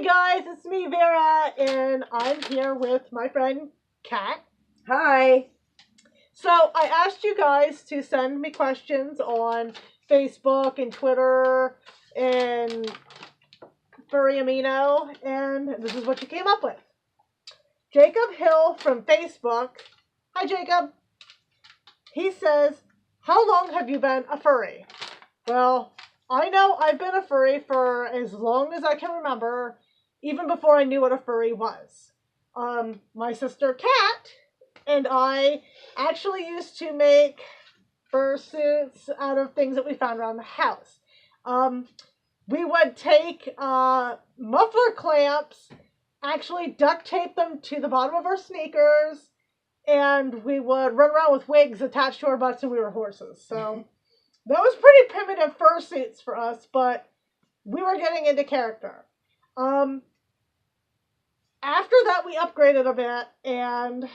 Hey guys, it's me, Vera, and I'm here with my friend, Kat. Hi. So I asked you guys to send me questions on Facebook and Twitter and Furry Amino, and this is what you came up with. Jacob Hill from Facebook. Hi, Jacob. He says, how long have you been a furry? Well, I know I've been a furry for as long as I can remember, even before I knew what a furry was. My sister Kat and I actually used to make fursuits out of things that we found around the house. We would take muffler clamps, actually duct tape them to the bottom of our sneakers, and we would run around with wigs attached to our butts, and we were horses. So that was pretty primitive fursuits for us, but we were getting into character. After that, we upgraded a bit, and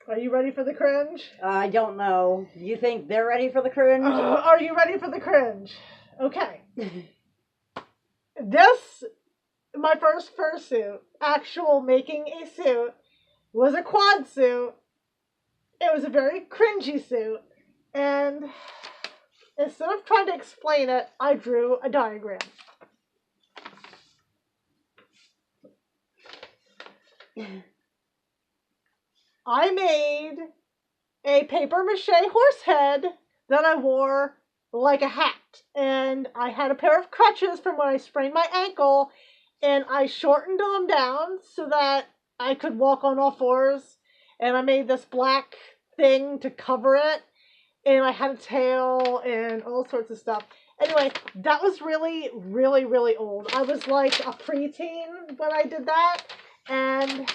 are you ready for the cringe? I don't know. You think they're ready for the cringe? Are you ready for the cringe? Okay. My first fursuit, actual making a suit, was a quad suit. It was a very cringy suit, and instead of trying to explain it, I drew a diagram. I made a paper mache horse head that I wore like a hat, and I had a pair of crutches from when I sprained my ankle, and I shortened them down so that I could walk on all fours, and I made this black thing to cover it, and I had a tail and all sorts of stuff. Anyway, that was really, really, really old. I was like a preteen when I did that, and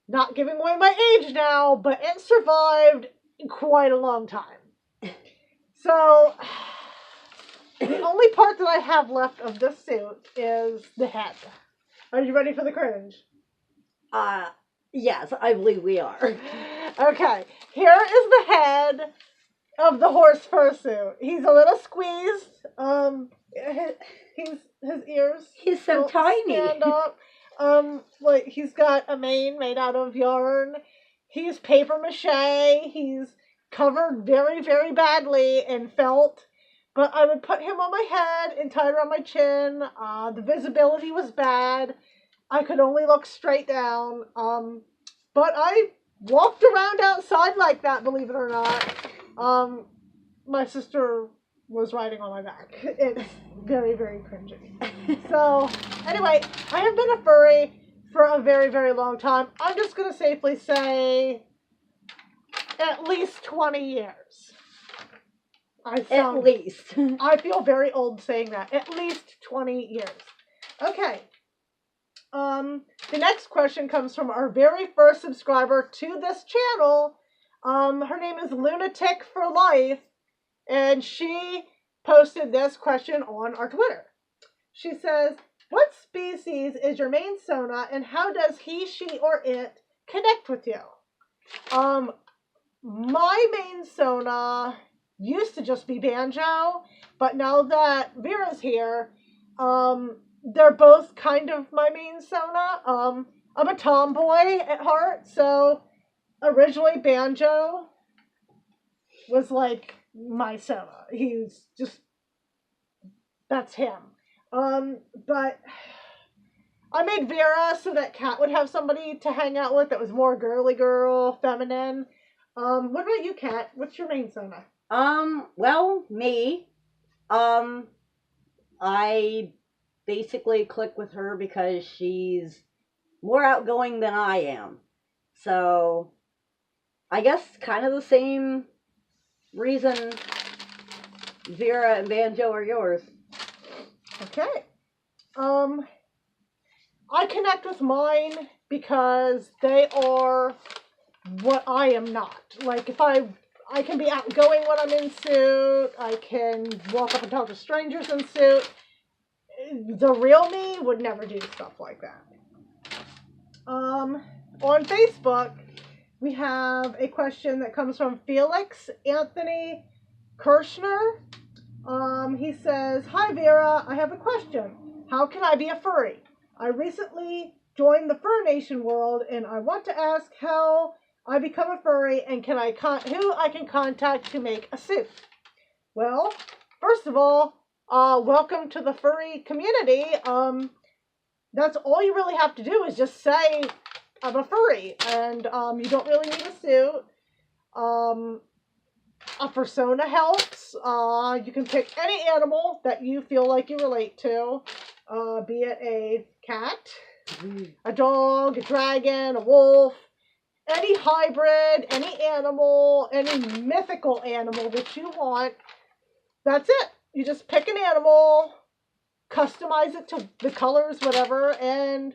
not giving away my age now, but it survived quite a long time. So, the only part that I have left of this suit is the head. Are you ready for the cringe? Yes, I believe we are. Okay, here is the head of the horse fursuit. He's a little squeezed. His ears. He's so tiny. Stand up. Like he's got a mane made out of yarn. He's paper mache. He's covered very, very badly in felt. But I would put him on my head and tie it around my chin. The visibility was bad. I could only look straight down. But I walked around outside like that, believe it or not. My sister was riding on my back. It's very, very cringy. So, anyway, I have been a furry for a very, very long time. I'm just going to safely say at least 20 years. At least. I feel very old saying that. At least 20 years. Okay. The next question comes from our very first subscriber to this channel. Her name is Lunatic for Life, and she posted this question on our Twitter. She says, what species is your main Sona, and how does he, she, or it connect with you? My main Sona used to just be Banjo, but now that Vera's here, they're both kind of my main Sona. I'm a tomboy at heart, so originally Banjo was like my Sona. He's just, that's him. But I made Vera so that Kat would have somebody to hang out with that was more girly girl, feminine. What about you, Kat? What's your main Sona? Well, me. I basically click with her because she's more outgoing than I am. So, I guess kind of the same reason Vera and Banjo are yours. Okay. I connect with mine because they are what I am not. Like, if I can be outgoing when I'm in suit. I can walk up and talk to strangers in suit. The real me would never do stuff like that. On Facebook, we have a question that comes from Felix Anthony Kirschner. He says, "Hi Vera, I have a question. how can I be a furry? I recently joined the Fur Nation world, and I want to ask how I become a furry and who I can contact to make a suit. Well, first of all, welcome to the furry community. That's all you really have to do is just say I'm a furry, and you don't really need a suit. A persona helps. You can pick any animal that you feel like you relate to, be it a cat, a dog, a dragon, a wolf, any hybrid, any animal, any mythical animal that you want. That's it. You just pick an animal, customize it to the colors, whatever, and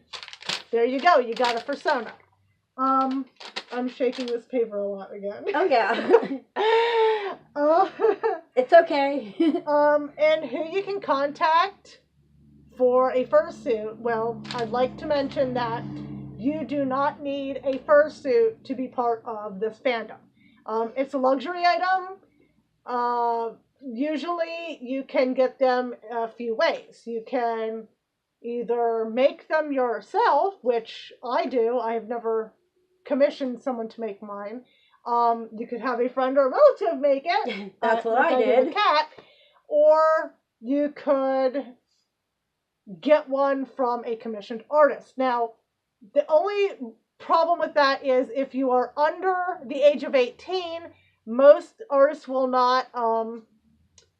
there you go. You got a persona. I'm shaking this paper a lot again. Oh yeah. It's okay. And who you can contact for a fursuit. Well, I'd like to mention that you do not need a fursuit to be part of this fandom. It's a luxury item. Usually you can get them a few ways. You can either make them yourself, which I do. I have never commissioned someone to make mine. You could have a friend or a relative make it. That's what I did. With a cat. Or you could get one from a commissioned artist. Now, the only problem with that is if you are under the age of 18, most artists will not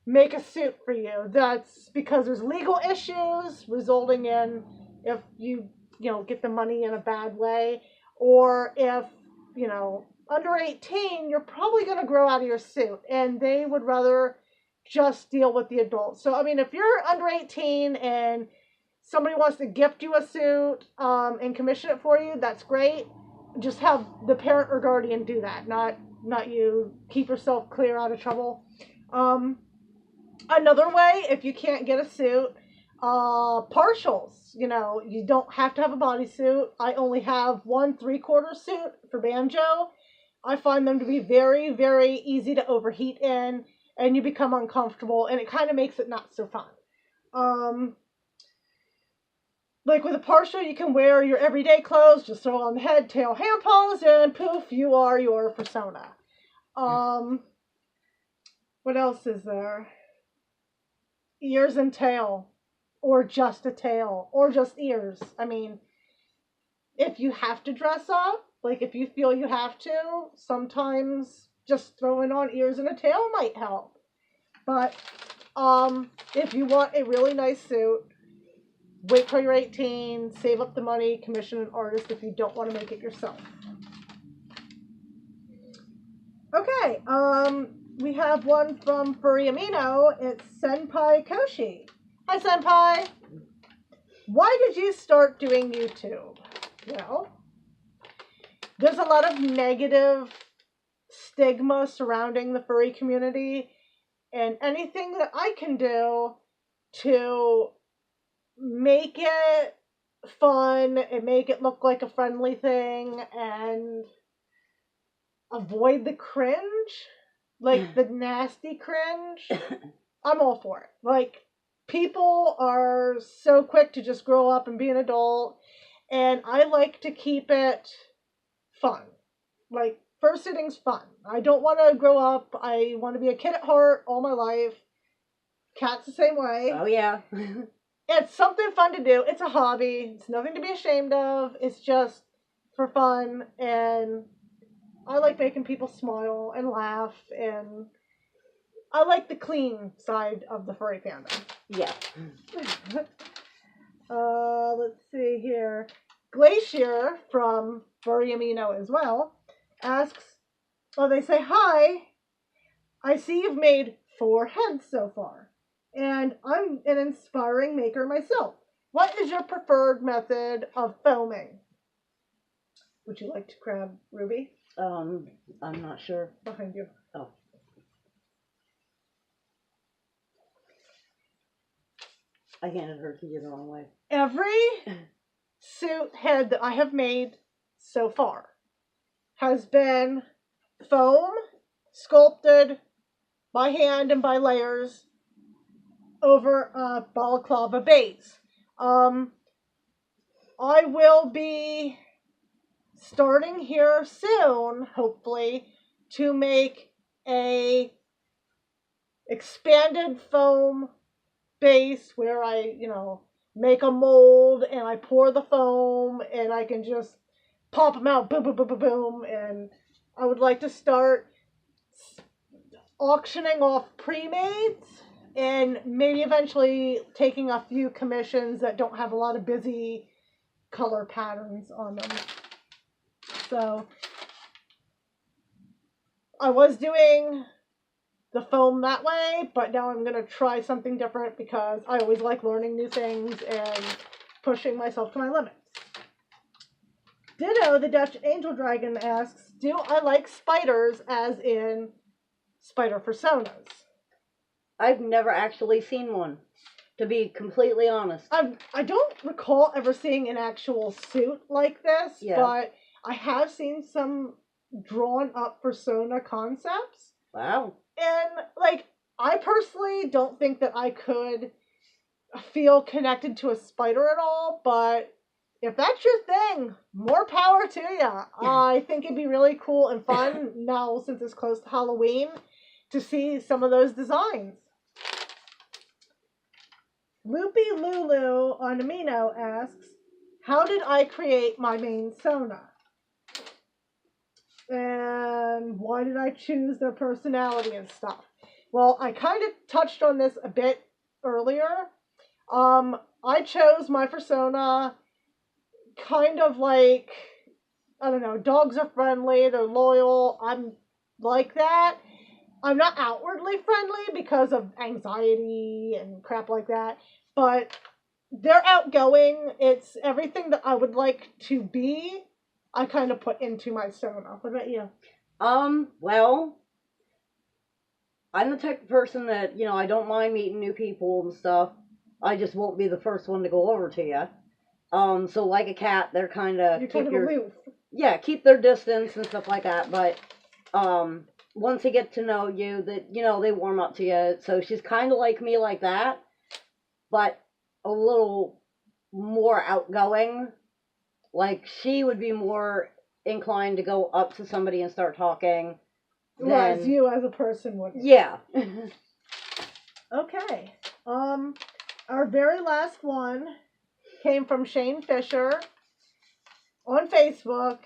make a suit for you. That's because there's legal issues resulting in if you get the money in a bad way, or if under 18, you're probably going to grow out of your suit, and they would rather just deal with the adults. So, I mean, if you're under 18 and somebody wants to gift you a suit and commission it for you, that's great. Just have the parent or guardian do that, not you. Keep yourself clear out of trouble. Another way, if you can't get a suit, partials. You don't have to have a bodysuit. I only have 1 3/4 suit for Banjo. I find them to be very, very easy to overheat in, and you become uncomfortable, and it kind of makes it not so fun. Like with a partial, you can wear your everyday clothes, just throw on the head, tail, hand paws, and poof, you are your persona. What else is there? Ears and tail, or just a tail, or just ears. I mean, if you have to dress up, like if you feel you have to, sometimes just throwing on ears and a tail might help. But if you want a really nice suit, wait till you're 18, save up the money, commission an artist if you don't want to make it yourself. Okay, we have one from Furry Amino. It's Senpai Koshi. Hi, Senpai. Why did you start doing YouTube? Well, there's a lot of negative stigma surrounding the furry community, and anything that I can do to make it fun and make it look like a friendly thing and avoid the cringe, like the nasty cringe, I'm all for it. Like, people are so quick to just grow up and be an adult, and I like to keep it fun. Like, fursuiting's fun. I don't want to grow up. I want to be a kid at heart all my life. Cat's the same way. Oh yeah. It's something fun to do. It's a hobby. It's nothing to be ashamed of. It's just for fun, and I like making people smile and laugh, and I like the clean side of the furry fandom. Yeah. Let's see here. Glacier from Furry Amino as well asks, they say, hi, I see you've made 4 heads so far, and I'm an inspiring maker myself. What is your preferred method of foaming? Would you like to grab Ruby? I'm not sure. Behind you. Oh. I handed her to you the wrong way. Every suit head that I have made so far has been foam, sculpted by hand and by layers over a balaclava base. I will be starting here soon, hopefully, to make a expanded foam base where I, make a mold and I pour the foam and I can just pop them out, boom, boom, boom, boom, boom. And I would like to start auctioning off pre-mades and maybe eventually taking a few commissions that don't have a lot of busy color patterns on them. So I was doing the foam that way, but now I'm going to try something different because I always like learning new things and pushing myself to my limits. Ditto, the Dutch Angel Dragon asks, do I like spiders as in spider personas? I've never actually seen one, to be completely honest. I don't recall ever seeing an actual suit like this, but I have seen some drawn up persona concepts. Wow. And, I personally don't think that I could feel connected to a spider at all, but if that's your thing, more power to ya. I think it'd be really cool and fun now, since it's close to Halloween, to see some of those designs. Loopy Lulu on Amino asks, how did I create my main Sona? And why did I choose their personality and stuff? Well, I kind of touched on this a bit earlier. I chose my persona kind of like, I don't know, dogs are friendly, they're loyal, I'm like that. I'm not outwardly friendly because of anxiety and crap like that, but they're outgoing. It's everything that I would like to be, I kind of put into my Sona. What about you? Well, I'm the type of person that, I don't mind meeting new people and stuff. I just won't be the first one to go over to you. So like a cat, they're kind of aloof. Yeah, keep their distance and stuff like that. But once they get to know you, that they warm up to you. So she's kind of like me like that, but a little more outgoing. Like she would be more inclined to go up to somebody and start talking. Whereas you as a person wouldn't. Yeah. Okay. Our very last one came from Shane Fisher on Facebook.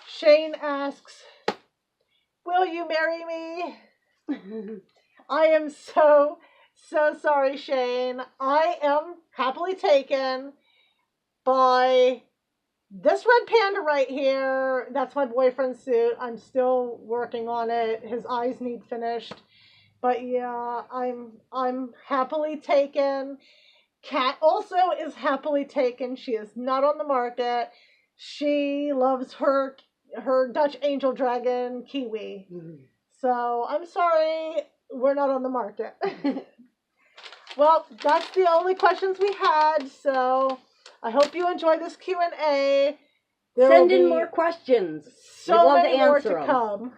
Shane asks, will you marry me? I am so sorry, Shane. I am happily taken by this red panda right here. That's my boyfriend's suit. I'm still working on it. His eyes need finished. But yeah, I'm happily taken. Kat also is happily taken. She is not on the market. She loves her Dutch Angel Dragon Kiwi. Mm-hmm. So I'm sorry, we're not on the market. Well, that's the only questions we had. So I hope you enjoyed this Q&A. Send in more questions. So many more to come.